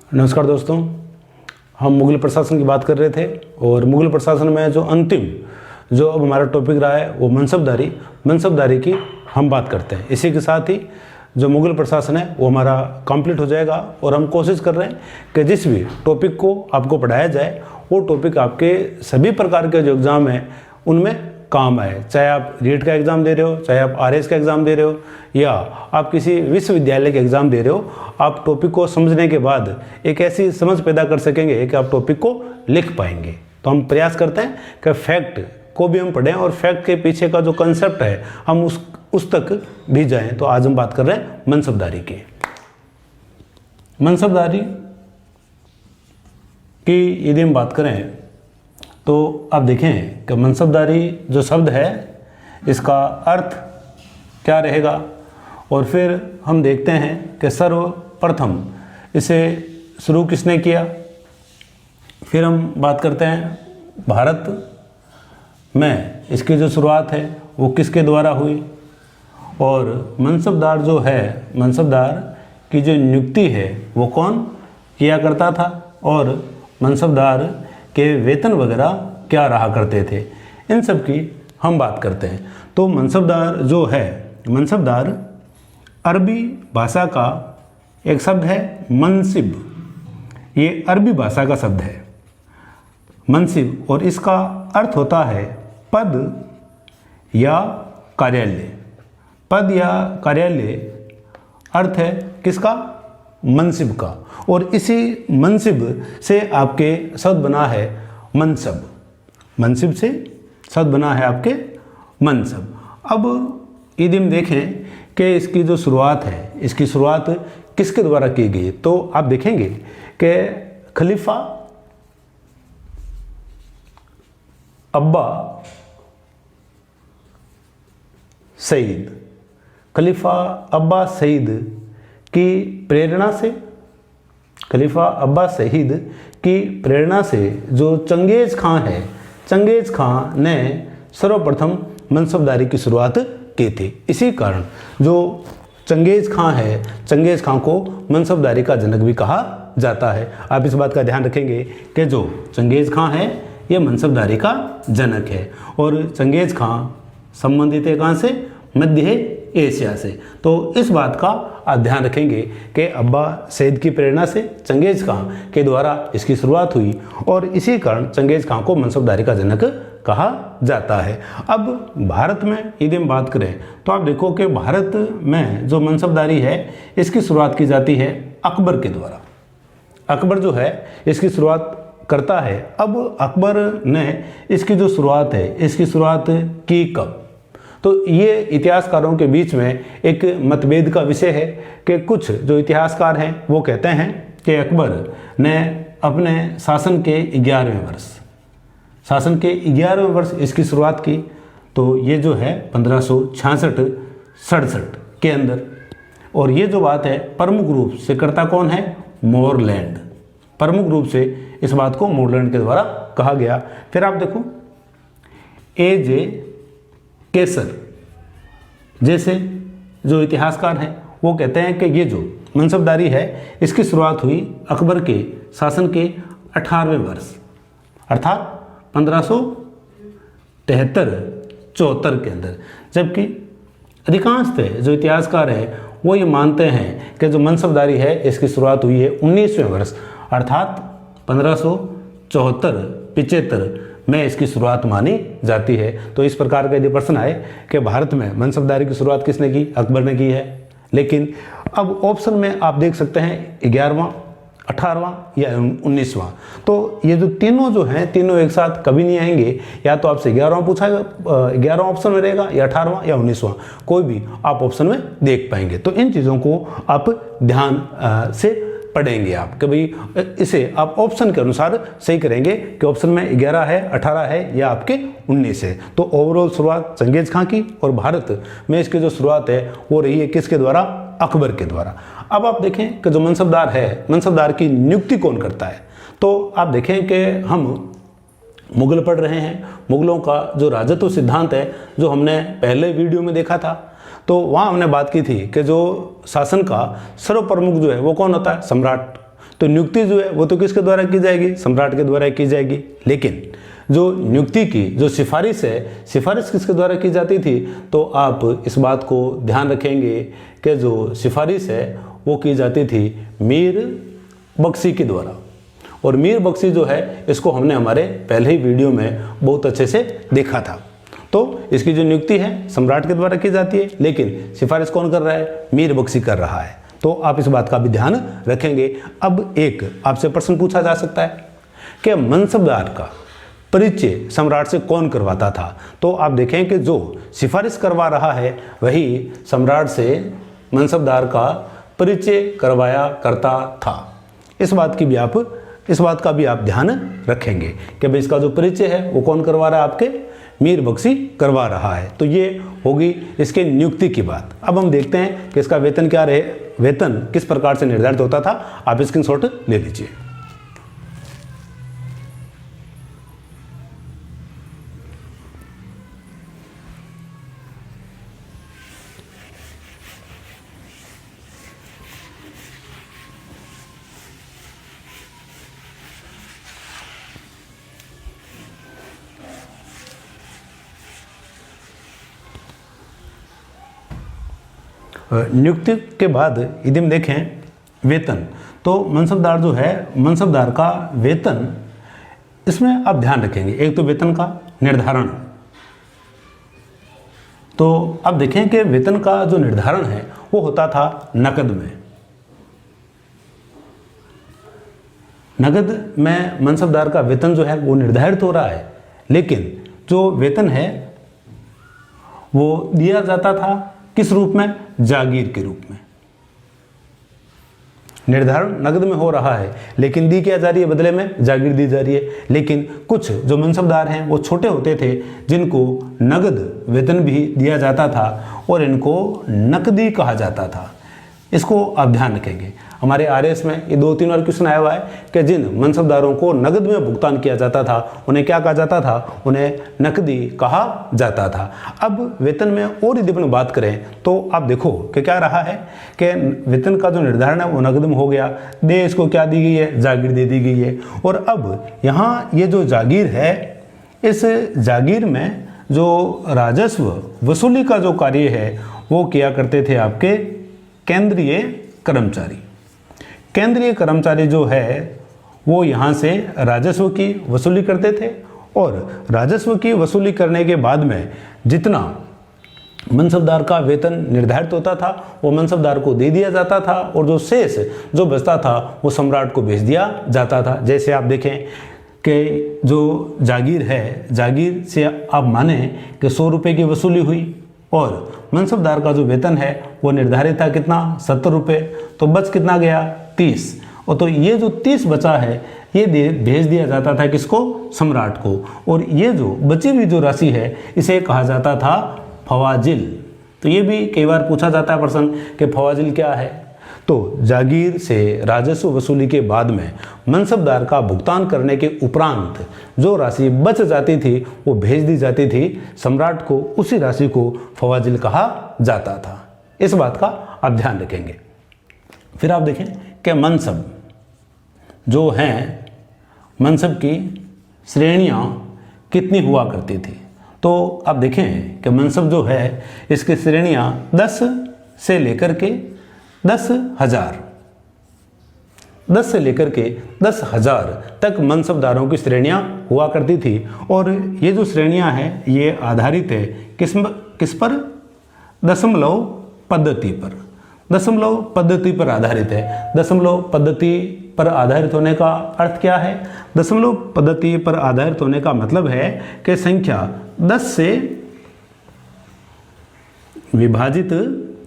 नमस्कार दोस्तों, हम मुग़ल प्रशासन की बात कर रहे थे और मुग़ल प्रशासन में जो अंतिम जो अब हमारा टॉपिक रहा है वो मनसबदारी की हम बात करते हैं। इसी के साथ ही जो मुग़ल प्रशासन है वो हमारा कंप्लीट हो जाएगा और हम कोशिश कर रहे हैं कि जिस भी टॉपिक को आपको पढ़ाया जाए वो टॉपिक आपके सभी प्रकार के जो एग्ज़ाम हैं उनमें काम आए। चाहे आप रीट का एग्ज़ाम दे रहे हो, चाहे आप आरएस का एग्ज़ाम दे रहे हो या आप किसी विश्वविद्यालय के एग्ज़ाम दे रहे हो, आप टॉपिक को समझने के बाद एक ऐसी समझ पैदा कर सकेंगे कि आप टॉपिक को लिख पाएंगे। तो हम प्रयास करते हैं कि फैक्ट को भी हम पढ़ें और फैक्ट के पीछे का जो कंसेप्ट है हम उस तक भी जाएं। तो आज हम बात कर रहे हैं मनसबदारी की। मनसबदारी की यदि हम बात करें तो आप देखें कि मनसबदारी जो शब्द है इसका अर्थ क्या रहेगा और फिर हम देखते हैं कि सर्वप्रथम इसे शुरू किसने किया। फिर हम बात करते हैं भारत में इसकी जो शुरुआत है वो किसके द्वारा हुई और मनसबदार जो है, मनसबदार की जो नियुक्ति है वो कौन किया करता था और मनसबदार के वेतन वगैरह क्या रहा करते थे, इन सब की हम बात करते हैं। तो मनसबदार जो है, मनसबदार अरबी भाषा का एक शब्द है मनसिब। ये अरबी भाषा का शब्द है मनसिब और इसका अर्थ होता है पद या कार्यालय। पद या कार्यालय अर्थ है किसका? मनसिब का। और इसी मनसिब से आपके शब्द बना है मनसब। मनसिब से शब्द बना है आपके मनसब। अब यदि हम देखें कि इसकी जो शुरुआत है, इसकी शुरुआत किसके द्वारा की गई, तो आप देखेंगे कि खलीफा अब्बा सईद, खलीफा अब्बा सईद की प्रेरणा से, खलीफा अब्बा सईद की प्रेरणा से जो चंगेज़ खां है, चंगेज़ खां ने सर्वप्रथम मनसबदारी की शुरुआत की थी। इसी कारण जो चंगेज़ खां है, चंगेज़ खां को मनसबदारी का जनक भी कहा जाता है। आप इस बात का ध्यान रखेंगे कि जो चंगेज़ खां है ये मनसबदारी का जनक है और चंगेज़ खां संबंधित है कहाँ से? मध्य एशिया से। तो इस बात का आप ध्यान रखेंगे कि अब्बा सईद की प्रेरणा से चंगेज़ खां के द्वारा इसकी शुरुआत हुई और इसी कारण चंगेज़ खां को मनसबदारी का जनक कहा जाता है। अब भारत में यदि हम बात करें तो आप देखो कि भारत में जो मनसबदारी है इसकी शुरुआत की जाती है अकबर के द्वारा। अकबर जो है इसकी शुरुआत करता है। अब अकबर ने इसकी जो शुरुआत है इसकी शुरुआत की कब, तो ये इतिहासकारों के बीच में एक मतभेद का विषय है कि कुछ जो इतिहासकार हैं वो कहते हैं कि अकबर ने अपने शासन के 11वें वर्ष, शासन के 11वें वर्ष इसकी शुरुआत की। तो ये जो है 1566-67 के अंदर। और ये जो बात है प्रमुख रूप से करता कौन है? मोरलैंड। प्रमुख रूप से इस बात को मोरलैंड के द्वारा कहा गया। फिर आप देखो ए.जे. केसर जैसे जो इतिहासकार हैं वो कहते हैं कि ये जो मनसबदारी है इसकी शुरुआत हुई अकबर के शासन के 18वें वर्ष अर्थात 1573-74 के अंदर। जबकि अधिकांशतः जो इतिहासकार हैं वो ये मानते हैं कि जो मनसबदारी है इसकी शुरुआत हुई है 19वें वर्ष अर्थात 1574-75 में इसकी शुरुआत मानी जाती है। तो इस प्रकार का यदि प्रश्न आए कि भारत में मनसबदारी की शुरुआत किसने की? अकबर ने की है। लेकिन अब ऑप्शन में आप देख सकते हैं 11वां, 18वां या 19वां। तो ये जो तीनों जो हैं तीनों एक साथ कभी नहीं आएंगे। या तो आपसे 11वां पूछा, 11वां ऑप्शन में रहेगा या 18वां या 19वां, कोई भी आप ऑप्शन में देख पाएंगे। तो इन चीज़ों को आप ध्यान से पढ़ेंगे आप कि भाई इसे आप ऑप्शन के अनुसार सही करेंगे कि ऑप्शन में 11 है, 18 है या आपके 19 है। तो ओवरऑल शुरुआत चंगेज़ खां की और भारत में इसकी जो शुरुआत है वो रही है किसके द्वारा? अकबर के द्वारा। अब आप देखें कि जो मनसबदार है, मनसबदार की नियुक्ति कौन करता है? तो आप देखें कि हम मुग़ल पढ़ रहे हैं। मुग़लों का जो राजत्व सिद्धांत है जो हमने पहले वीडियो में देखा था, तो वहाँ हमने बात की थी कि जो शासन का सर्वप्रमुख जो है वो कौन होता है? सम्राट। तो नियुक्ति जो है वो तो किसके द्वारा की जाएगी, सम्राट के द्वारा की जाएगी। लेकिन जो नियुक्ति की जो सिफारिश है, सिफारिश किसके द्वारा की जाती थी, तो आप इस बात को ध्यान रखेंगे कि जो सिफारिश है वो की जाती थी मीर बख्शी के द्वारा। और मीर बख्शी जो है इसको हमने हमारे पहले ही वीडियो में बहुत अच्छे से देखा था। तो इसकी जो नियुक्ति है सम्राट के द्वारा की जाती है, लेकिन सिफारिश कौन कर रहा है, मीर बख्शी कर रहा है। तो आप इस बात का भी ध्यान रखेंगे। अब एक आपसे प्रश्न पूछा जा सकता है कि मनसबदार का परिचय सम्राट से कौन करवाता था। तो आप देखें कि जो सिफारिश करवा रहा है वही सम्राट से मनसबदार का परिचय करवाया करता था। इस बात का भी आप ध्यान रखेंगे कि भाई इसका जो परिचय है वो कौन करवा रहा है, आपके मीर बख्शी करवा रहा है। तो ये होगी इसके नियुक्ति की बात। अब हम देखते हैं कि इसका वेतन क्या रहे, वेतन किस प्रकार से निर्धारित होता था। आप स्क्रीनशॉट ले लीजिए। नियुक्ति के बाद यदि हम देखें वेतन, तो मनसबदार जो है, मनसबदार का वेतन, इसमें आप ध्यान रखेंगे एक तो वेतन का निर्धारण। तो अब देखें कि वेतन का जो निर्धारण है वो होता था नकद में। नकद में मनसबदार का वेतन जो है वो निर्धारित हो रहा है, लेकिन जो वेतन है वो दिया जाता था किस रूप में, जागीर के रूप में। निर्धारण नगद में हो रहा है लेकिन दी क्या जा रही है, बदले में जागीर दी जा रही है। लेकिन कुछ जो मनसबदार हैं वो छोटे होते थे जिनको नगद वेतन भी दिया जाता था और इनको नकदी कहा जाता था। इसको आप ध्यान रखेंगे। हमारे आरएस में ये 2-3 बार क्वेश्चन आया हुआ है कि जिन मनसबदारों को नगद में भुगतान किया जाता था उन्हें क्या कहा जाता था, उन्हें नकदी कहा जाता था। अब वेतन में और यदि अपन बात करें तो आप देखो कि क्या रहा है कि वेतन का जो निर्धारण है वो नगद में हो गया, दे इसको क्या दी गई है, जागीर दे दी गई है। और अब यहाँ ये जो जागीर है, इस जागीर में जो राजस्व वसूली का जो कार्य है वो किया करते थे आपके केंद्रीय कर्मचारी। केंद्रीय कर्मचारी जो है वो यहाँ से राजस्व की वसूली करते थे और राजस्व की वसूली करने के बाद में जितना मनसबदार का वेतन निर्धारित होता था वो मनसबदार को दे दिया जाता था और जो शेष जो बचता था वो सम्राट को भेज दिया जाता था। जैसे आप देखें कि जो जागीर है, जागीर से आप माने कि 100 रुपये की वसूली हुई और मनसबदार का जो वेतन है वो निर्धारित था कितना, 70 रुपये। तो बच कितना गया, 30। और तो ये जो 30 बचा है ये भेज दिया जाता था किसको, सम्राट को। और ये जो बची हुई जो राशि है इसे कहा जाता था फवाजिल। तो ये भी कई बार पूछा जाता है प्रश्न कि फवाजिल क्या है। तो जागीर से राजस्व वसूली के बाद में मनसबदार का भुगतान करने के उपरांत जो राशि बच जाती थी वो भेज दी जाती थी सम्राट को। उसी राशि को फवाजिल कहा जाता था। इस बात का आप ध्यान रखेंगे। फिर आप देखें कि मनसब जो हैं, मनसब की श्रेणियां कितनी हुआ करती थी। तो आप देखें कि मनसब जो है इसकी श्रेणियां 10 से लेकर के 10,000, 10 से लेकर के 10,000 तक मनसबदारों की श्रेणियां हुआ करती थी। और ये जो श्रेणियां हैं ये आधारित है किस पर, दशमलव पद्धति पर। दशमलव पद्धति पर आधारित है। दशमलव पद्धति पर आधारित होने का अर्थ क्या है, दशमलव पद्धति पर आधारित होने का मतलब है कि संख्या 10 से विभाजित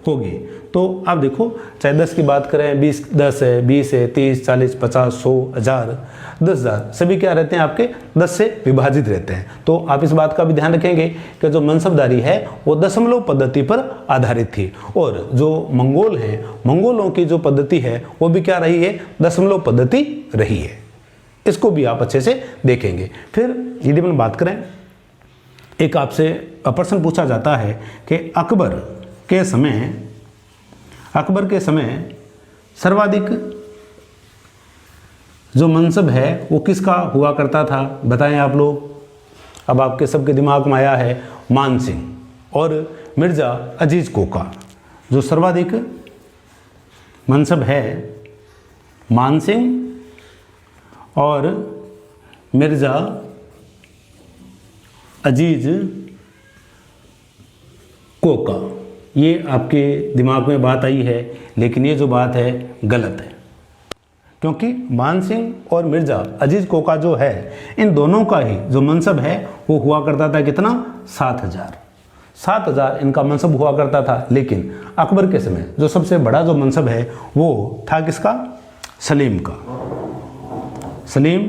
होगी। तो आप देखो चाहे 10 की बात करें, 10 है, 20 है, 30, 40, 50, 100, 1000, 10,000 सभी क्या रहते हैं आपके 10 से विभाजित रहते हैं। तो आप इस बात का भी ध्यान रखेंगे कि जो मनसबदारी है वो दशमलव पद्धति पर आधारित थी। और जो मंगोल हैं, मंगोलों की जो पद्धति है वो भी क्या रही है, दशमलव पद्धति रही है। इसको भी आप अच्छे से देखेंगे। फिर यदि हम बात करें, एक आपसे प्रश्न पूछा जाता है कि अकबर के समय सर्वाधिक जो मनसब है वो किसका हुआ करता था, बताएं आप लोग। अब आपके सबके दिमाग में आया है मान सिंह और मिर्ज़ा अजीज़ कोका। जो सर्वाधिक मनसब है मान सिंह और मिर्ज़ा अजीज़ कोका, ये आपके दिमाग में बात आई है, लेकिन ये जो बात है गलत है, क्योंकि मान सिंह और मिर्ज़ा अजीज़ कोका जो है, इन दोनों का ही जो मनसब है वो हुआ करता था कितना, 7,000 इनका मनसब हुआ करता था। लेकिन अकबर के समय जो सबसे बड़ा जो मनसब है वो था किसका, सलीम का। सलीम,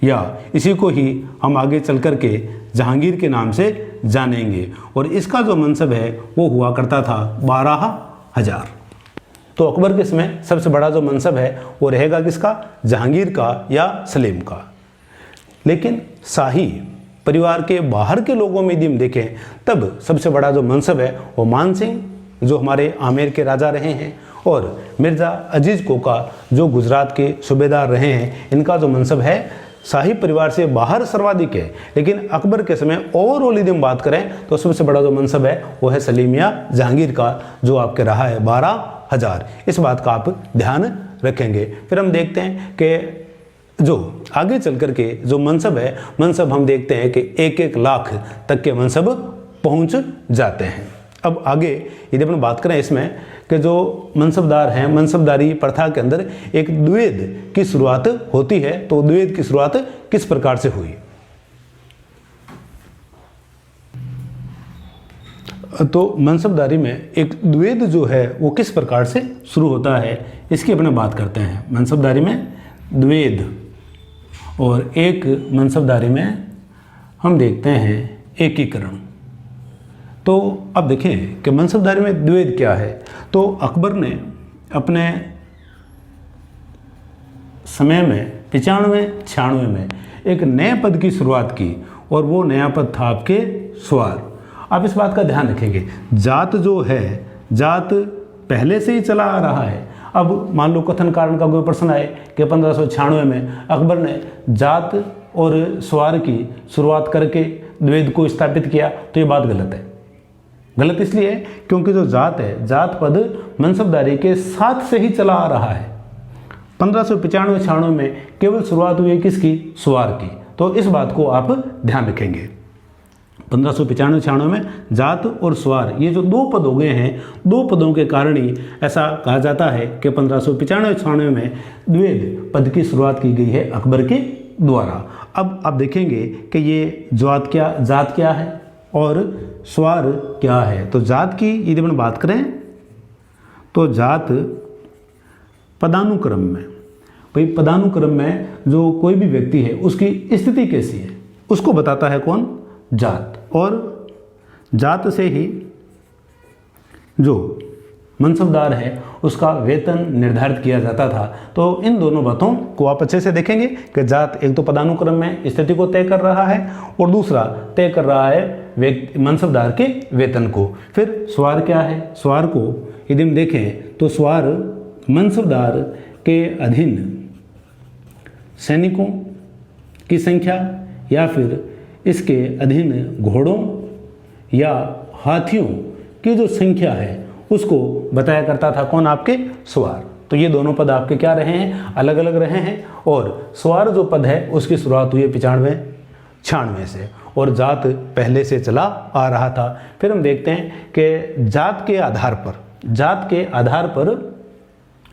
या इसी को ही हम आगे चल कर के जहांगीर के नाम से जानेंगे, और इसका जो मनसब है वो हुआ करता था 12,000। तो अकबर के समय सबसे बड़ा जो मनसब है वो रहेगा किसका, जहांगीर का या सलीम का। लेकिन शाही परिवार के बाहर के लोगों में यदि हम देखें तब सबसे बड़ा जो मनसब है वो मान सिंह, जो हमारे आमेर के राजा रहे हैं, और मिर्ज़ा अजीज़ कोका जो गुजरात के सूबेदार रहे हैं, इनका जो मनसब है शाही परिवार से बाहर सर्वाधिक है। लेकिन अकबर के समय ओवरऑल यदि हम बात करें तो सबसे बड़ा जो मनसब है वो है सलीम या जहांगीर का, जो आपके रहा है 12,000। इस बात का आप ध्यान रखेंगे। फिर हम देखते हैं कि जो आगे चल कर के जो मनसब है, मनसब हम देखते हैं कि 1-1 लाख तक के मनसब पहुंच जाते हैं। अब आगे यदि अपन बात करें इसमें कि जो मनसबदार हैं, मनसबदारी प्रथा के अंदर एक द्विवेद की शुरुआत होती है, तो द्विवेद की शुरुआत किस प्रकार से हुई। तो मनसबदारी में एक द्विवेद जो है वो किस प्रकार से शुरू होता है, इसकी अपने बात करते हैं। मनसबदारी में द्विवेद, और एक मनसबदारी में हम देखते हैं एकीकरण। तो अब देखें कि मनसबदारी में द्विवेद क्या है। तो अकबर ने अपने समय में 95-96 में एक नए पद की शुरुआत की, और वो नया पद था आपके स्वार। आप इस बात का ध्यान रखेंगे, जात जो है, जात पहले से ही चला आ रहा है। अब मान लो कथन कारण का कोई प्रश्न आए कि 1596 में अकबर ने जात और स्वार की शुरुआत करके द्विवेद को स्थापित किया, तो ये बात गलत है। गलत इसलिए क्योंकि जो जात है, जात पद मनसबदारी के साथ से ही चला आ रहा है। 1595-96 में केवल शुरुआत हुई है किसकी, स्वार की। तो इस बात को आप ध्यान रखेंगे। 1595-96 में जात और स्वार, ये जो 2 पद हो गए हैं, 2 पदों के कारण ही ऐसा कहा जाता है कि 1595-96 में द्विवेद पद की शुरुआत की गई है अकबर के द्वारा। अब आप देखेंगे कि ये जात क्या है और स्वार क्या है। तो जात की यदि हम बात करें तो जात पदानुक्रम में, भाई पदानुक्रम में जो कोई भी व्यक्ति है उसकी स्थिति कैसी है उसको बताता है कौन, जात। और जात से ही जो मनसबदार है उसका वेतन निर्धारित किया जाता था। तो इन दोनों बातों को आप अच्छे से देखेंगे कि जात एक तो पदानुक्रम में स्थिति को तय कर रहा है, और दूसरा तय कर रहा है मनसबदार के वेतन को। फिर स्वार क्या है, स्वार को यदि हम देखें तो स्वार मनसबदार के अधीन सैनिकों की संख्या या फिर इसके अधीन घोड़ों या हाथियों की जो संख्या है उसको बताया करता था कौन, आपके स्वार। तो ये दोनों पद आपके क्या रहे हैं, अलग अलग रहे हैं। और स्वार जो पद है उसकी शुरुआत हुई है 95-96 से, और जात पहले से चला आ रहा था। फिर हम देखते हैं कि जात के आधार पर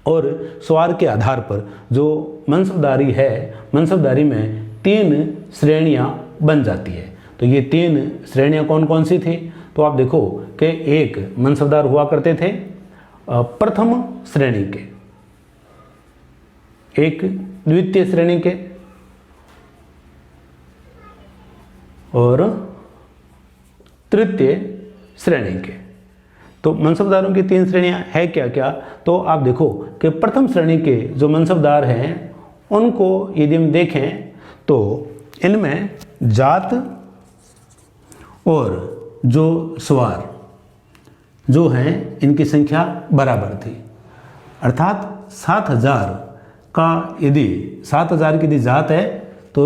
और स्वार के आधार पर जो मनसबदारी है, मनसबदारी में 3 श्रेणियां बन जाती है। तो ये 3 श्रेणियां कौन कौन सी थी, तो आप देखो कि एक मनसबदार हुआ करते थे प्रथम श्रेणी के, एक द्वितीय श्रेणी के और तृतीय श्रेणी के। तो मनसबदारों की 3 श्रेणियां है क्या क्या, तो आप देखो कि प्रथम श्रेणी के जो मनसबदार हैं उनको यदि हम देखें तो इनमें जात और जो स्वार जो हैं इनकी संख्या बराबर थी, अर्थात 7,000 का यदि 7000 की यदि जात है तो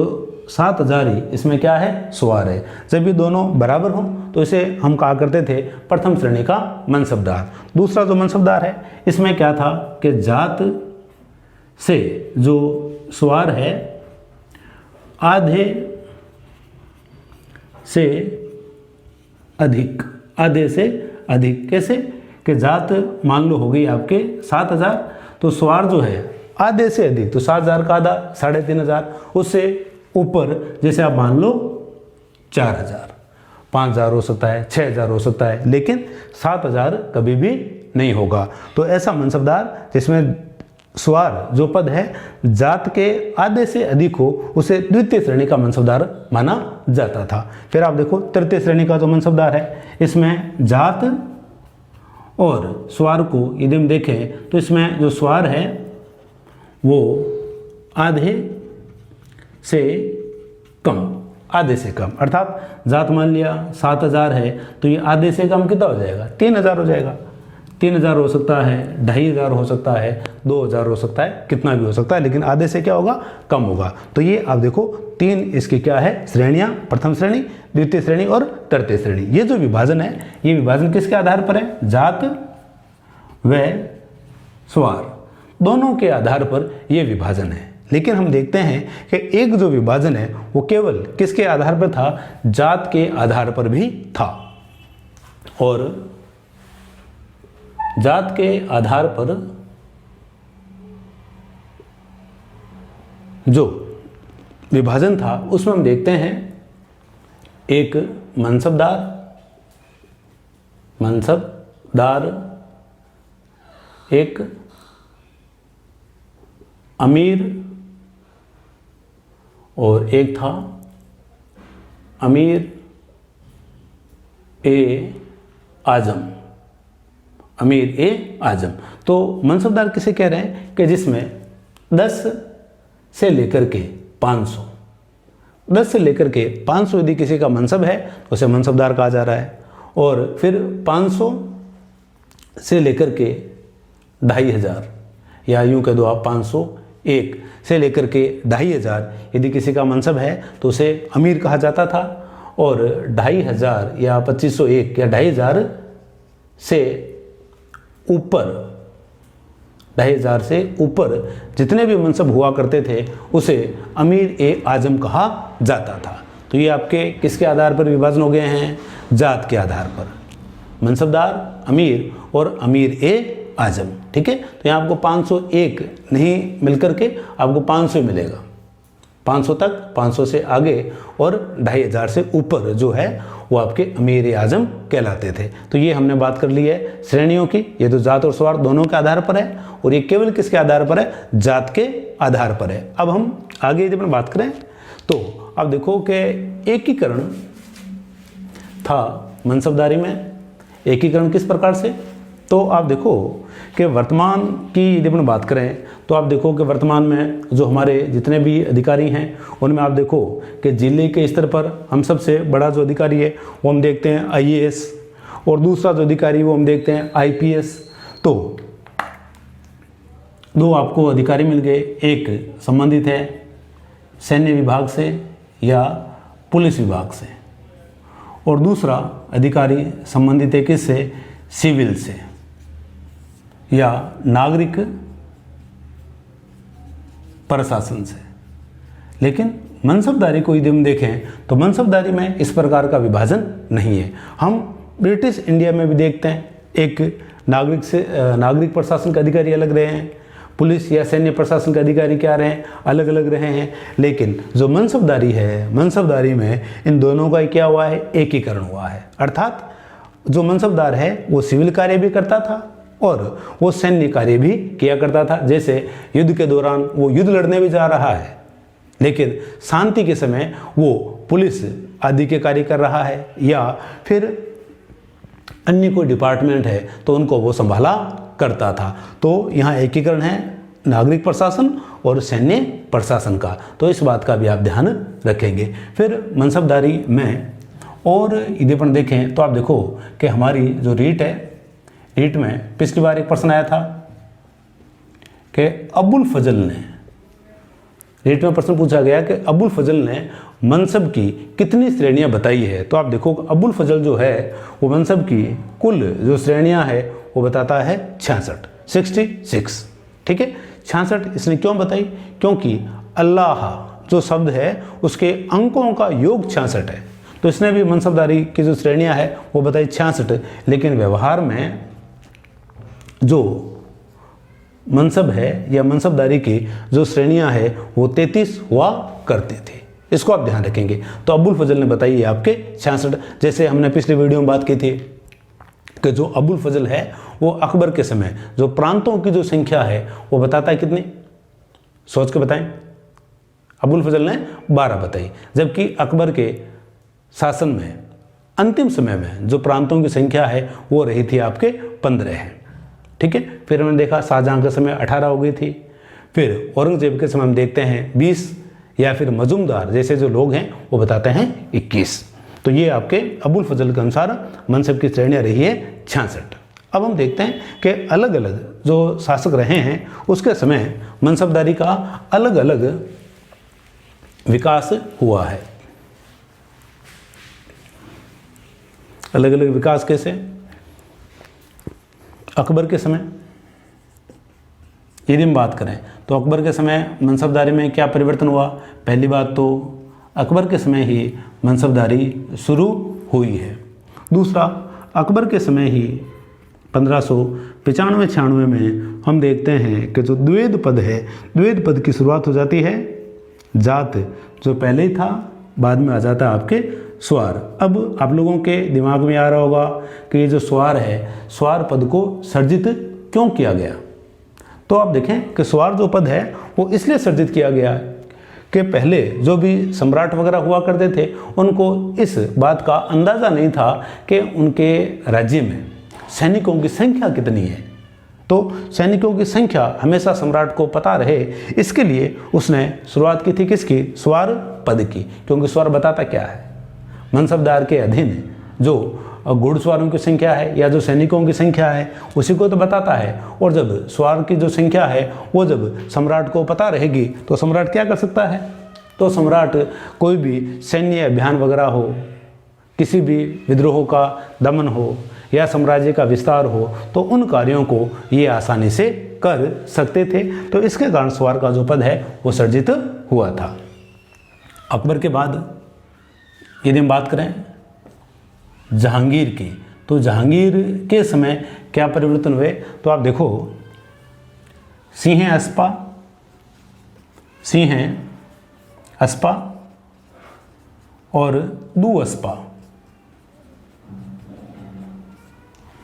7000 ही इसमें क्या है, सवार है। जब ये दोनों बराबर हों तो इसे हम कहा करते थे प्रथम श्रेणी का मनसबदार। दूसरा जो मनसबदार है इसमें क्या था कि जात से जो सवार है आधे से अधिक, आधे से अधिक कैसे कि जात मान लो हो गई आपके 7000, तो सवार जो है आधे से अधिक, तो 7000 का आधा 3500, उससे ऊपर जैसे आप मान लो 4000, 5000 हो सकता है, 6000 हो सकता है, लेकिन 7000 कभी भी नहीं होगा। तो ऐसा मनसबदार जिसमें सवार जो पद है जात के आधे से अधिक हो उसे द्वितीय श्रेणी का मनसबदार माना जाता था। फिर आप देखो तृतीय श्रेणी का जो मनसबदार है इसमें जात और सवार को यदि हम देखें तो इसमें जो सवार है वो आधे से कम, आधे से कम, अर्थात जात मान लिया 7000 है तो ये आधे से कम कितना हो जाएगा, 3000 हो जाएगा। 3000 हो सकता है, 2500 हो सकता है, 2000 हो सकता है, कितना भी हो सकता है, लेकिन आधे से क्या होगा, कम होगा। तो ये आप देखो 3 इसकी क्या है श्रेणियाँ, प्रथम श्रेणी, द्वितीय श्रेणी और तृतीय श्रेणी। ये जो विभाजन है ये विभाजन किसके आधार पर है, जात व सवार दोनों के आधार पर ये विभाजन है। लेकिन हम देखते हैं कि एक जो विभाजन है वो केवल किसके आधार पर था, जात के आधार पर भी था, और जात के आधार पर जो विभाजन था उसमें हम देखते हैं एक मनसबदार, एक अमीर और एक था अमीर ए आजम, अमीर ए आजम। तो मनसबदार किसे कह रहे हैं कि जिसमें 10 से लेकर के 500, 10 से लेकर के 500 यदि किसी का मनसब है तो उसे मनसबदार कहा जा रहा है, और फिर 500 से लेकर के 2500, या यूं कह दो आप 501 से लेकर के 2500 यदि किसी का मनसब है तो उसे अमीर कहा जाता था, और 2500 या 2501 या 2500 से ऊपर, 2500 से ऊपर जितने भी मनसब हुआ करते थे उसे अमीर ए आजम कहा जाता था। तो ये आपके किसके आधार पर विभाजन हो गए हैं, जात के आधार पर, मनसबदार, अमीर और अमीर ए आजम। ठीक है, तो यहाँ आपको 501 नहीं मिलकर के आपको 500 मिलेगा, 500 तक, 500 से आगे और 2500 से ऊपर जो है वो आपके अमीर ए आजम कहलाते थे। तो ये हमने बात कर ली है श्रेणियों की, ये तो जात और सवार दोनों के आधार पर है, और ये केवल किसके आधार पर है, जात के आधार पर है। अब हम आगे यदि बात करें तो अब देखो कि एकीकरण था मनसबदारी में। एकीकरण किस प्रकार से, तो आप देखो कि वर्तमान की यदि अपन बात करें तो आप देखो कि वर्तमान में जो हमारे जितने भी अधिकारी हैं उनमें आप देखो कि जिले के स्तर पर हम सबसे बड़ा जो अधिकारी है वो हम देखते हैं IAS, और दूसरा जो अधिकारी वो हम देखते हैं IPS। तो 2 आपको अधिकारी मिल गए, एक संबंधित है सैन्य विभाग से या पुलिस विभाग से, और दूसरा अधिकारी संबंधित है किससे, सिविल से या नागरिक प्रशासन से। लेकिन मनसबदारी को यदि हम देखें तो मनसबदारी में इस प्रकार का विभाजन नहीं है। हम ब्रिटिश इंडिया में भी देखते हैं एक नागरिक प्रशासन के अधिकारी अलग रहे हैं, पुलिस या सैन्य प्रशासन के अधिकारी क्या रहे हैं, अलग अलग रहे हैं। लेकिन जो मनसबदारी है, मनसबदारी में इन दोनों का क्या हुआ है, एकीकरण हुआ है। अर्थात जो मनसबदार है वो सिविल कार्य भी करता था और वो सैन्य कार्य भी किया करता था। जैसे युद्ध के दौरान वो युद्ध लड़ने भी जा रहा है, लेकिन शांति के समय वो पुलिस आदि के कार्य कर रहा है, या फिर अन्य कोई डिपार्टमेंट है तो उनको वो संभाला करता था। तो यहाँ एकीकरण है नागरिक प्रशासन और सैन्य प्रशासन का, तो इस बात का भी आप ध्यान रखेंगे। फिर मनसबदारी में और यदि अपन देखें तो आप देखो कि हमारी जो रीट है, रीट में पिछली बार एक प्रश्न आया था कि अबुल फजल ने रीट में प्रश्न पूछा गया कि अबुल फजल ने मनसब की कितनी श्रेणियां बताई है। तो आप देखो अबुल फजल जो है वो मनसब की कुल जो श्रेणियां है वो बताता है 66। ठीक है, 66 इसने क्यों बताई? क्योंकि अल्लाह जो शब्द है उसके अंकों का योग 66 है। तो इसने भी मनसबदारी की जो श्रेणियां है वो बताई 66, लेकिन व्यवहार में जो मनसब है या मनसबदारी की जो श्रेणियां हैं वो 33 हुआ करते थे। इसको आप ध्यान रखेंगे। तो अबुल फजल ने बताई है आपके 66। जैसे हमने पिछले वीडियो में बात की थी कि जो अबुल फजल है वो अकबर के समय जो प्रांतों की जो संख्या है वो बताता है कितनी? सोच के बताएं। अबुल फजल ने 12 बताई, जबकि अकबर के शासन में अंतिम समय में जो प्रांतों की संख्या है वो रही थी आपके 15 है। ठीक है, फिर हमने देखा शाहजहां के समय 18 हो गई थी। फिर औरंगजेब के समय हम देखते हैं 20, या फिर मजूमदार जैसे जो लोग हैं वो बताते हैं 21। तो ये आपके अबुल फजल के अनुसार मनसब की श्रेणियाँ रही है 66। अब हम देखते हैं कि अलग अलग जो शासक रहे हैं उसके समय मनसबदारी का अलग अलग विकास हुआ है। अलग अलग विकास कैसे? अकबर के समय यदि हम बात करें तो अकबर के समय मनसबदारी में क्या परिवर्तन हुआ? पहली बात तो अकबर के समय ही मनसबदारी शुरू हुई है। दूसरा, अकबर के समय ही 1595-96 में हम देखते हैं कि जो द्विवेद पद है, द्विवेद पद की शुरुआत हो जाती है जात, जो पहले ही था बाद में आ जाता है आपके स्वार। अब आप लोगों के दिमाग में आ रहा होगा कि ये जो स्वार है, स्वार पद को सर्जित क्यों किया गया? तो आप देखें कि स्वार जो पद है वो इसलिए सर्जित किया गया कि पहले जो भी सम्राट वगैरह हुआ करते थे उनको इस बात का अंदाज़ा नहीं था कि उनके राज्य में सैनिकों की संख्या कितनी है। तो सैनिकों की संख्या हमेशा सम्राट को पता रहे, इसके लिए उसने शुरुआत की थी किसकी? स्वार पद की। क्योंकि स्वार बताता क्या है? मनसबदार के अधीन जो घुड़सवारों की संख्या है या जो सैनिकों की संख्या है उसी को तो बताता है। और जब स्वार की जो संख्या है वो जब सम्राट को पता रहेगी तो सम्राट क्या कर सकता है? तो सम्राट कोई भी सैन्य अभियान वगैरह हो, किसी भी विद्रोह का दमन हो या साम्राज्य का विस्तार हो, तो उन कार्यों को ये आसानी से कर सकते थे। तो इसके कारण स्वार का जो पद है वो सर्जित हुआ था। अकबर के बाद यदि हम बात करें जहांगीर की, तो जहांगीर के समय क्या परिवर्तन हुए? तो आप देखो सिंह अस्पा और दू अस्पा,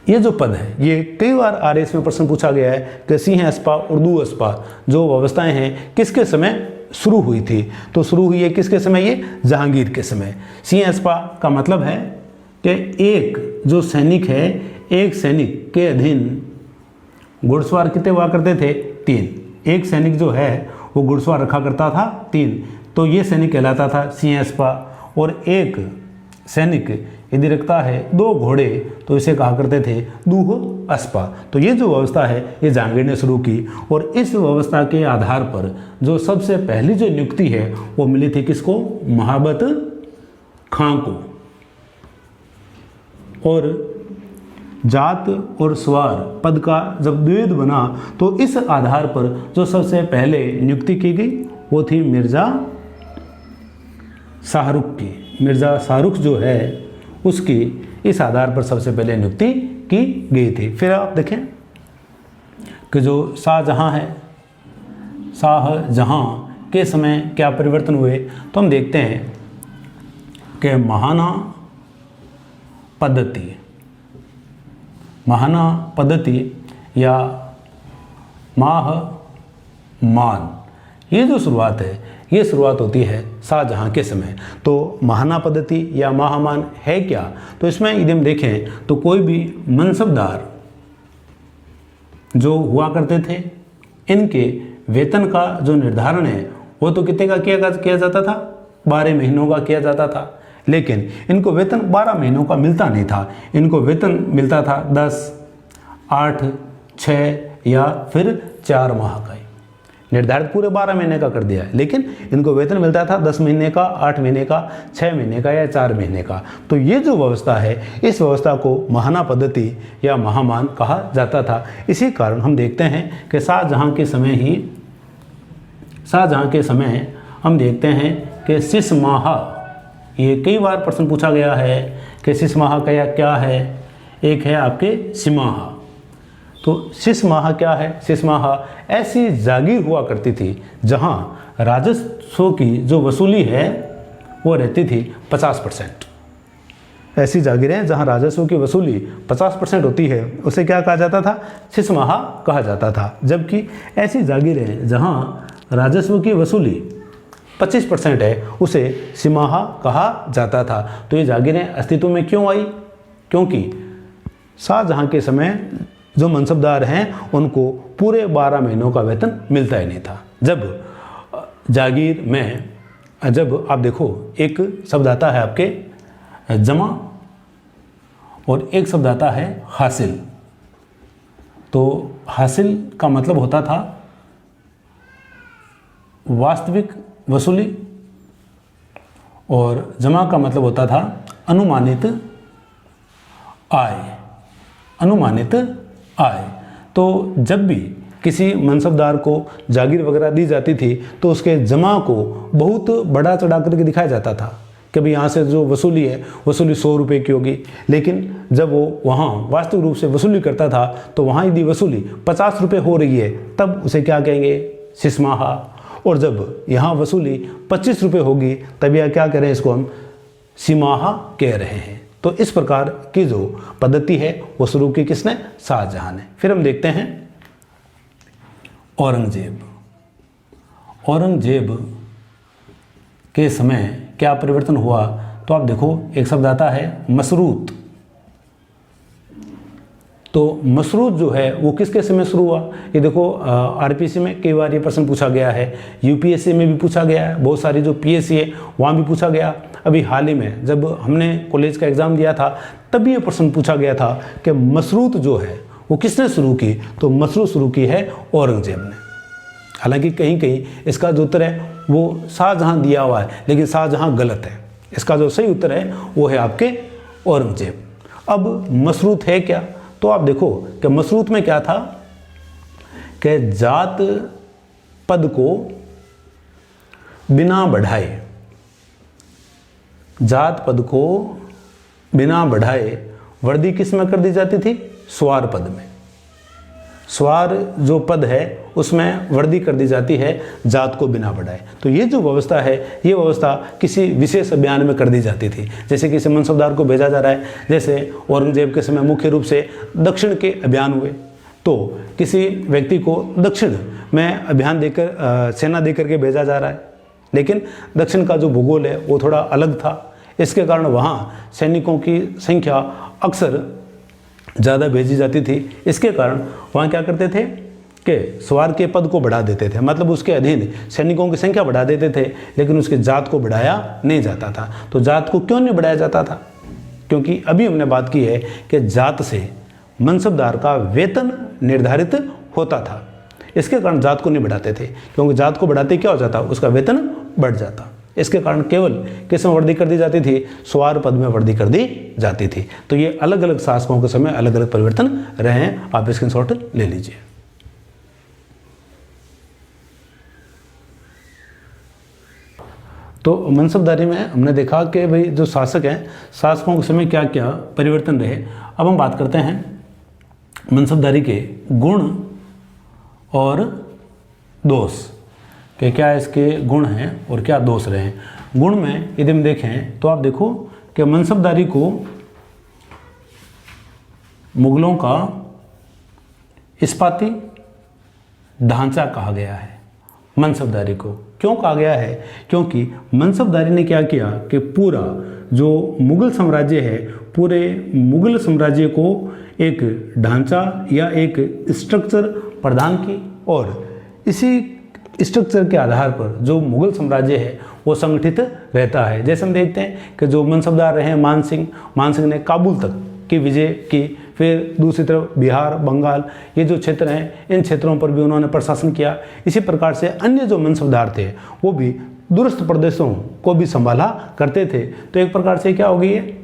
ये जो पद है ये कई बार आरएस में प्रश्न पूछा गया है कि सिंह अस्पा और दू अस्पा जो व्यवस्थाएं हैं किसके समय शुरू हुई थी? तो शुरू हुई है किसके समय? ये जहांगीर के समय। सिंह अस्पा का मतलब है कि एक जो सैनिक है, एक सैनिक के अधीन घुड़सवार कितने हुआ करते थे? 3। एक सैनिक जो है वो घुड़सवार रखा करता था 3, तो ये सैनिक कहलाता था सिंह अस्पा। और एक सैनिक यदि रखता है 2 घोड़े तो इसे कहा करते थे दूह अस्पा। तो ये जो व्यवस्था है ये जहांगीर ने शुरू की, और इस व्यवस्था के आधार पर जो सबसे पहली जो नियुक्ति है वो मिली थी किसको? महाबत खां को। और जात और स्वार पद का जब द्विवेद बना तो इस आधार पर जो सबसे पहले नियुक्ति की गई वो थी मिर्ज़ा शाहरुख की। मिर्ज़ा शाहरुख जो है उसकी इस आधार पर सबसे पहले नियुक्ति की गई थी। फिर आप देखें कि जो शाहजहां है, शाहजहां के समय क्या परिवर्तन हुए? तो हम देखते हैं कि महाना पद्धति या माहमान, ये जो शुरुआत है ये शुरुआत होती है शाहजहां के समय। तो महाना पद्धति या माहमान है क्या? तो इसमें यदि हम देखें तो कोई भी मनसबदार जो हुआ करते थे इनके वेतन का जो निर्धारण है वो तो कितने का किया जाता था? 12 महीनों का किया जाता था। लेकिन इनको वेतन 12 महीनों का मिलता नहीं था, इनको वेतन मिलता था 10, 8, 6 या फिर 4 माह का। निर्धारित पूरे 12 महीने का कर दिया है, लेकिन इनको वेतन मिलता था 10 महीने का, 8 महीने का, 6 महीने का या 4 महीने का। तो ये जो व्यवस्था है, इस व्यवस्था को महाना पद्धति या महामान कहा जाता था। इसी कारण हम देखते हैं कि शाहजहां के समय हम देखते हैं कि सिसमाहा, ये कई बार प्रश्न पूछा गया है कि सिसमाहा का क्या है। एक है आपके सिमाहा। तो सिसमाहा क्या है? सिसमाहा ऐसी जागीर हुआ करती थी जहां राजस्व की जो वसूली है वो रहती थी 50%। ऐसी जागीरें जहां राजस्व की वसूली 50% होती है, उसे क्या कहा जाता था? सिसमाहा कहा जाता था। जबकि ऐसी जागीरें जहां राजस्व की वसूली 25% है, उसे सिमाहा कहा जाता था। तो ये जागीरें अस्तित्व में क्यों आई? क्योंकि शाहजहां के समय जो मनसबदार हैं उनको पूरे 12 महीनों का वेतन मिलता ही नहीं था। जब जागीर में, जब आप देखो, एक शब्द आता है आपके जमा और एक शब्द आता है हासिल। तो हासिल का मतलब होता था वास्तविक वसूली और जमा का मतलब होता था अनुमानित आय। अनुमानित आय। तो जब भी किसी मनसबदार को जागीर वगैरह दी जाती थी तो उसके जमा को बहुत बड़ा चढ़ा करके दिखाया जाता था कि भाई यहाँ से जो वसूली है, वसूली 100 रुपये की होगी। लेकिन जब वो वहाँ वास्तविक रूप से वसूली करता था तो वहाँ यदि वसूली 50 रुपये हो रही है, तब उसे क्या कहेंगे? सिसमाहा। और जब यहाँ वसूली 25 रुपये होगी, तब यह क्या कह रहे हैं? इसको हम सिमाहा कह रहे हैं। तो इस प्रकार की जो पद्धति है वो शुरू की किसने? शाहजहां ने। फिर हम देखते हैं औरंगजेब। औरंगजेब के समय क्या परिवर्तन हुआ? तो आप देखो, एक शब्द आता है मसरूत। तो मसरूत जो है वो किसके समय शुरू हुआ? ये देखो, आरपीसी में कई बार ये प्रश्न पूछा गया है, यूपीएससी में भी पूछा गया है, बहुत सारी जो पीएससी है वहाँ भी पूछा गया। अभी हाल ही में जब हमने कॉलेज का एग्ज़ाम दिया था तब ये प्रश्न पूछा गया था कि मसरूत जो है वो किसने शुरू की? तो मसरूत शुरू की है औरंगजेब ने। हालांकि कहीं कहीं इसका जो उत्तर है वो शाहजहां दिया हुआ है, लेकिन शाहजहां गलत है। इसका जो सही उत्तर है वो है आपके औरंगजेब। अब मसरूत है क्या? तो आप देखो कि मसरूत में क्या था कि जात पद को बिना बढ़ाए, जात पद को बिना बढ़ाए वर्दी किस में कर दी जाती थी? स्वार पद में। स्वार जो पद है उसमें वर्दी कर दी जाती है जात को बिना बढ़ाए। तो ये जो व्यवस्था है, ये व्यवस्था किसी विशेष अभियान में कर दी जाती थी। जैसे किसी मनसबदार को भेजा जा रहा है, जैसे औरंगजेब के समय मुख्य रूप से दक्षिण के अभियान हुए, तो किसी व्यक्ति को दक्षिण में अभियान देकर, सेना देकर के भेजा जा रहा है, लेकिन दक्षिण का जो भूगोल है वो थोड़ा अलग था। इसके कारण वहाँ सैनिकों की संख्या अक्सर ज़्यादा भेजी जाती थी। इसके कारण वहाँ क्या करते थे कि सवार के पद को बढ़ा देते थे, मतलब उसके अधीन सैनिकों की संख्या बढ़ा देते थे, लेकिन उसके जात को बढ़ाया नहीं जाता था। तो जात को क्यों नहीं बढ़ाया जाता था? क्योंकि अभी हमने बात की है कि जात से मनसबदार का वेतन निर्धारित होता था। इसके कारण जात को नहीं बढ़ाते थे, क्योंकि जात को बढ़ाते क्या हो जाता? उसका वेतन बढ़ जाता। इसके कारण केवल किस में वृद्धि कर दी जाती थी? स्वार पद में वृद्धि कर दी जाती थी। तो ये अलग अलग शासकों के समय अलग अलग परिवर्तन रहे हैं। आप स्क्रीनशॉट ले लीजिए। तो मनसबदारी में हमने देखा कि भाई जो शासक हैं, शासकों के समय क्या क्या परिवर्तन रहे। अब हम बात करते हैं मनसबदारी के गुण और दोष कि क्या इसके गुण हैं और क्या दोष रहे हैं। गुण में यदि हम देखें तो आप देखो कि मनसबदारी को मुगलों का इस्पाती ढांचा कहा गया है। मनसबदारी को क्यों कहा गया है? क्योंकि मनसबदारी ने क्या किया कि पूरा जो मुगल साम्राज्य है, पूरे मुगल साम्राज्य को एक ढांचा या एक स्ट्रक्चर प्रदान की, और इसी स्ट्रक्चर के आधार पर जो मुगल साम्राज्य है वो संगठित रहता है। जैसे हम देखते हैं कि जो मनसबदार रहे मान सिंह ने काबुल तक की विजय की, फिर दूसरी तरफ बिहार, बंगाल, ये जो क्षेत्र हैं, इन क्षेत्रों पर भी उन्होंने प्रशासन किया। इसी प्रकार से अन्य जो मनसबदार थे वो भी दूरस्थ प्रदेशों को भी संभाला करते थे। तो एक प्रकार से क्या हो गई है,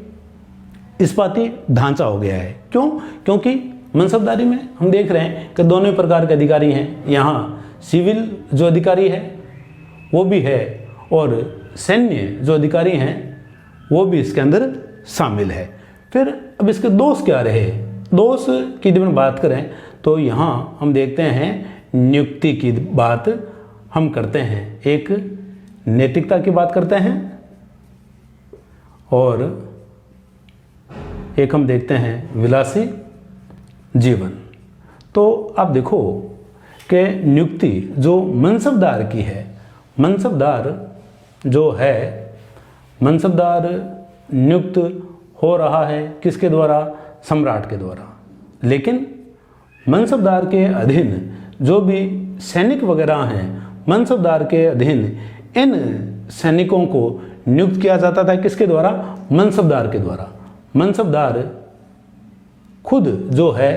इस्पाती ढांचा हो गया है। क्यों? क्योंकि मनसबदारी में हम देख रहे हैं कि दोनों प्रकार के अधिकारी हैं। यहाँ सिविल जो अधिकारी है वो भी है और सैन्य जो अधिकारी हैं वो भी इसके अंदर शामिल है। फिर अब इसके दोष क्या रहे? दोष की जब हम बात करें तो यहाँ हम देखते हैं नियुक्ति की बात हम करते हैं, एक नैतिकता की बात करते हैं और एक हम देखते हैं विलासी जीवन। तो आप देखो कि नियुक्ति जो मनसबदार की है, मनसबदार जो है, मनसबदार नियुक्त हो रहा है किसके द्वारा? सम्राट के द्वारा। लेकिन मनसबदार के अधीन जो भी सैनिक वगैरह हैं, मनसबदार के अधीन इन सैनिकों को नियुक्त किया जाता था किसके द्वारा? मनसबदार के द्वारा। मनसबदार खुद जो है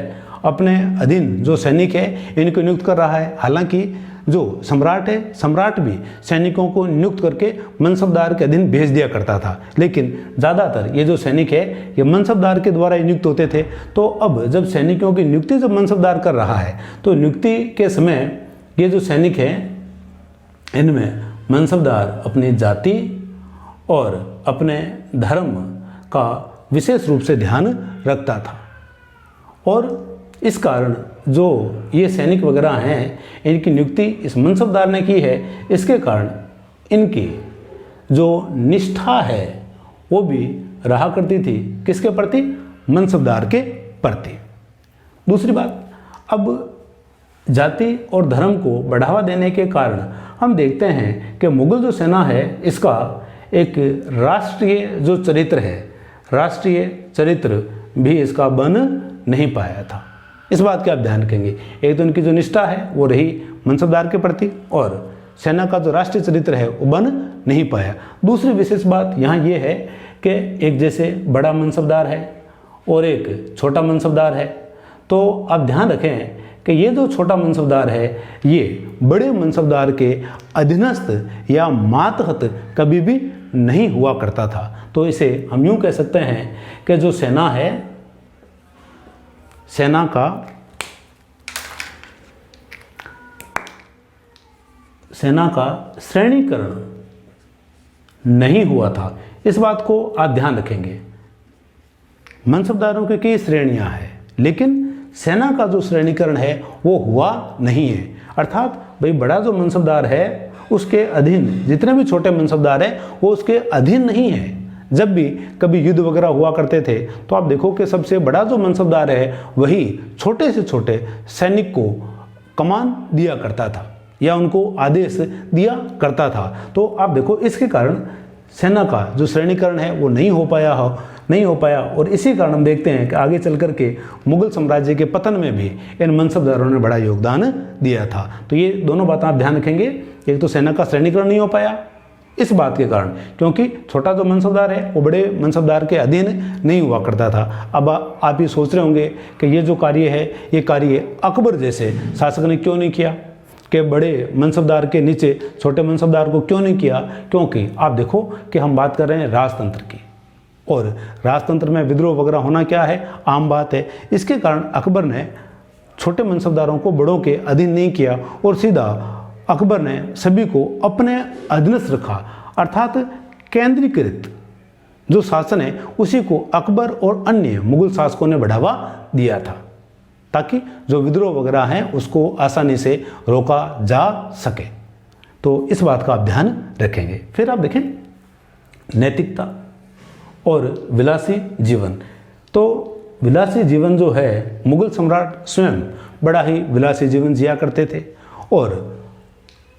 अपने अधीन जो सैनिक है इनको नियुक्त कर रहा है। हालांकि जो सम्राट है, सम्राट भी सैनिकों को नियुक्त करके मनसबदार के अधीन भेज दिया करता था, लेकिन ज़्यादातर ये जो सैनिक है ये मनसबदार के द्वारा नियुक्त होते थे। तो अब जब सैनिकों की नियुक्ति जब मनसबदार कर रहा है तो नियुक्ति के समय ये जो सैनिक हैं इनमें मनसबदार अपनी जाति और अपने धर्म का विशेष रूप से ध्यान रखता था और इस कारण जो ये सैनिक वगैरह हैं इनकी नियुक्ति इस मनसबदार ने की है। इसके कारण इनकी जो निष्ठा है वो भी रहा करती थी किसके प्रति? मनसबदार के प्रति। दूसरी बात, अब जाति और धर्म को बढ़ावा देने के कारण हम देखते हैं कि मुगल जो सेना है इसका एक राष्ट्रीय जो चरित्र है, राष्ट्रीय चरित्र भी इसका बन नहीं पाया था। इस बात का आप ध्यान रखेंगे। एक तो उनकी जो निष्ठा है वो रही मनसबदार के प्रति और सेना का जो राष्ट्रीय चरित्र है वो बन नहीं पाया। दूसरी विशेष बात यहाँ ये है कि एक जैसे बड़ा मनसबदार है और एक छोटा मनसबदार है, तो आप ध्यान रखें कि ये जो छोटा मनसबदार है ये बड़े मनसबदार के अधीनस्थ या मातहत कभी भी नहीं हुआ करता था। तो इसे हम यूँ कह सकते हैं कि जो सेना है, सेना का श्रेणीकरण नहीं हुआ था। इस बात को आप ध्यान रखेंगे। मनसबदारों की कई श्रेणियां हैं लेकिन सेना का जो श्रेणीकरण है वो हुआ नहीं है। अर्थात भाई बड़ा जो मनसबदार है उसके अधीन जितने भी छोटे मनसबदार हैं वो उसके अधीन नहीं है। जब भी कभी युद्ध वगैरह हुआ करते थे तो आप देखो कि सबसे बड़ा जो मनसबदार है वही छोटे से छोटे सैनिक को कमान दिया करता था या उनको आदेश दिया करता था। तो आप देखो इसके कारण सेना का जो श्रेणीकरण है वो नहीं हो पाया और इसी कारण हम देखते हैं कि आगे चल कर के मुगल साम्राज्य के पतन में भी इन मनसबदारों ने बड़ा योगदान दिया था। तो ये दोनों बातें आप ध्यान रखेंगे। एक तो सेना का श्रेणीकरण नहीं हो पाया इस बात के कारण क्योंकि छोटा जो मनसबदार है वो बड़े मनसबदार के अधीन नहीं हुआ करता था। अब आप ये सोच रहे होंगे कि ये जो कार्य है ये कार्य अकबर जैसे शासक ने क्यों नहीं किया, कि बड़े मनसबदार के नीचे छोटे मनसबदार को क्यों नहीं किया? क्योंकि आप देखो कि हम बात कर रहे हैं राजतंत्र की और राजतंत्र में विद्रोह वगैरह होना क्या है, आम बात है। इसके कारण अकबर ने छोटे मनसबदारों को बड़ों के अधीन नहीं किया और सीधा अकबर ने सभी को अपने अधीनस्थ रखा। अर्थात केंद्रीकृत जो शासन है उसी को अकबर और अन्य मुगल शासकों ने बढ़ावा दिया था ताकि जो विद्रोह वगैरह हैं उसको आसानी से रोका जा सके। तो इस बात का आप ध्यान रखेंगे। फिर आप देखें नैतिकता और विलासी जीवन। तो विलासी जीवन जो है मुगल सम्राट स्वयं बड़ा ही विलासी जीवन जिया करते थे और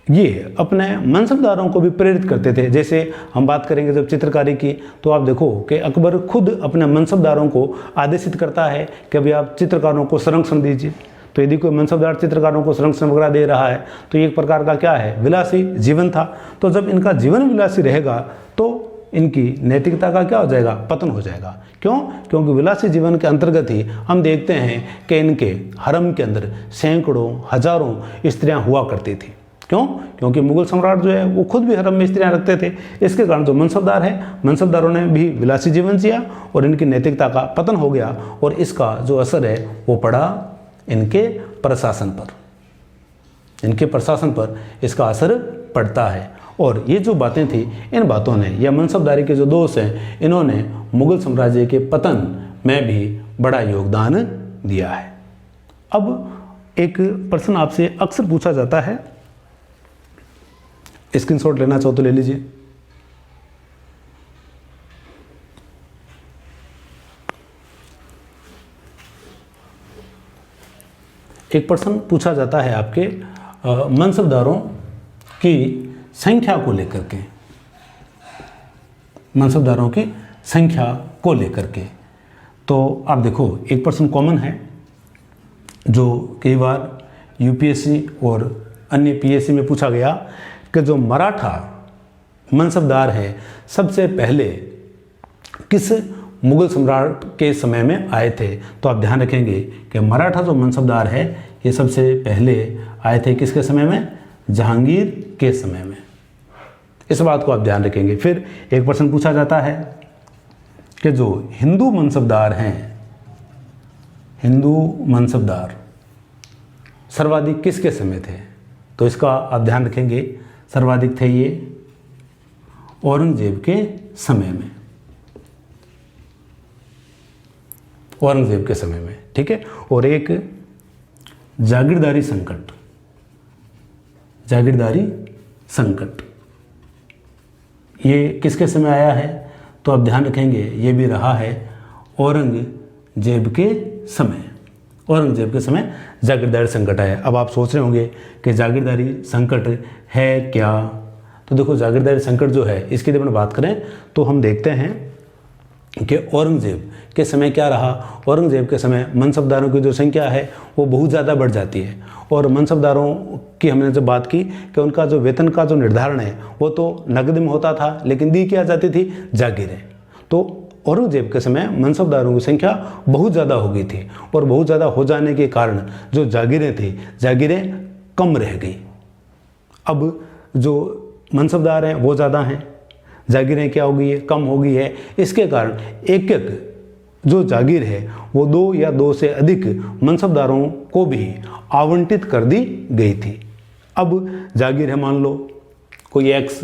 ये अपने मनसबदारों को भी प्रेरित करते थे। जैसे हम बात करेंगे जब चित्रकारी की तो आप देखो कि अकबर खुद अपने मनसबदारों को आदेशित करता है कि भाई आप चित्रकारों को संरक्षण दीजिए। तो यदि कोई मनसबदार चित्रकारों को संरक्षण वगैरह दे रहा है तो एक प्रकार का क्या है, विलासी जीवन था। तो जब इनका जीवन विलासी रहेगा तो इनकी नैतिकता का क्या हो जाएगा, पतन हो जाएगा। क्यों? क्योंकि विलासी जीवन के अंतर्गत ही हम देखते हैं कि इनके हरम के अंदर सैकड़ों हजारों स्त्रियां हुआ करती थी। क्यों? क्योंकि मुगल सम्राट जो है वो खुद भी हरम में स्त्रियां रखते थे। इसके कारण जो मनसबदार है, मनसबदारों ने भी विलासी जीवन जिया और इनकी नैतिकता का पतन हो गया और इसका जो असर है वो पड़ा इनके प्रशासन पर। इनके प्रशासन पर इसका असर पड़ता है। और ये जो बातें थी, इन बातों ने या मनसबदारी के जो दोष हैं, इन्होंने मुगल साम्राज्य के पतन में भी बड़ा योगदान दिया है। अब एक प्रश्न आपसे अक्सर पूछा जाता है, स्क्रीनशॉट लेना चाहो तो ले लीजिए। एक प्रश्न पूछा जाता है आपके मनसबदारों की संख्या को लेकर के, मनसबदारों की संख्या को लेकर के। तो आप देखो, एक प्रश्न कॉमन है जो कई बार यूपीएससी और अन्य पीएससी में पूछा गया कि जो मराठा मनसबदार है सबसे पहले किस मुगल सम्राट के समय में आए थे। तो आप ध्यान रखेंगे कि मराठा जो मनसबदार है ये सबसे पहले आए थे किसके समय में, जहांगीर के समय में। इस बात को आप ध्यान रखेंगे। फिर एक प्रश्न पूछा जाता है कि जो हिंदू मनसबदार हैं, हिंदू मनसबदार सर्वाधिक किसके समय थे। तो इसका आप ध्यान रखेंगे, सर्वाधिक थे ये औरंगजेब के समय में, औरंगजेब के समय में, ठीक है। और एक जागीरदारी संकट, जागीरदारी संकट ये किसके समय आया है। तो आप ध्यान रखेंगे ये भी रहा है औरंगजेब के समय, औरंगजेब के समय जागीरदारी संकट आया। अब आप सोच रहे होंगे कि जागीरदारी संकट है क्या। तो देखो, जागीरदारी संकट जो है इसकी जब हम बात करें तो हम देखते हैं कि औरंगजेब के समय क्या रहा। औरंगजेब के समय मनसबदारों की जो संख्या है वो बहुत ज़्यादा बढ़ जाती है। और मनसबदारों की हमने जब बात की कि उनका जो वेतन का जो निर्धारण है वो तो नकद में होता था, लेकिन दी क्या जाती थी, जागीरें। तो औरंगजेब के समय मनसबदारों की संख्या बहुत ज़्यादा हो गई थी और बहुत ज़्यादा हो जाने के कारण जो जागीरें थी, जागीरें कम रह गई। अब जो मनसबदार हैं वो ज़्यादा हैं, जागीरें क्या हो गई है, कम हो गई है। इसके कारण एक एक जो जागीर है वो 2 या 2 से अधिक मनसबदारों को भी आवंटित कर दी गई थी। अब जागीर है, मान लो कोई एक्स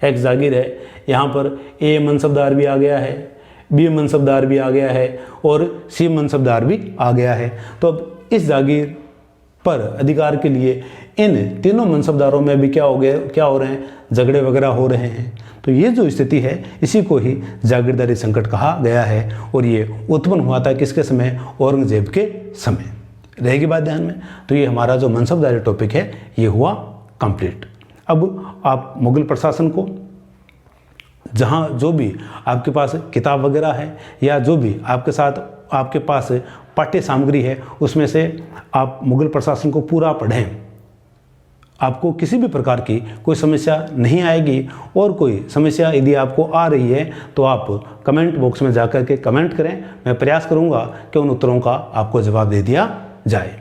जागीर है, यहाँ पर ए मनसबदार भी आ गया है, बी मनसबदार भी आ गया है और सी मनसबदार भी आ गया है। तो अब इस जागीर पर अधिकार के लिए इन तीनों मनसबदारों में भी क्या हो रहे हैं, झगड़े वगैरह हो रहे हैं। तो ये जो स्थिति है इसी को ही जागीरदारी संकट कहा गया है और ये उत्पन्न हुआ था किसके समय, औरंगजेब के समय। रहेगी बात ध्यान में। तो ये हमारा जो मनसबदारी टॉपिक है ये हुआ कंप्लीट। अब आप मुगल प्रशासन को जहाँ जो भी आपके पास किताब वगैरह है या जो भी आपके पास पाठ्य सामग्री है उसमें से आप मुगल प्रशासन को पूरा पढ़ें। आपको किसी भी प्रकार की कोई समस्या नहीं आएगी और कोई समस्या यदि आपको आ रही है तो आप कमेंट बॉक्स में जाकर के कमेंट करें। मैं प्रयास करूंगा कि उन उत्तरों का आपको जवाब दे दिया जाए।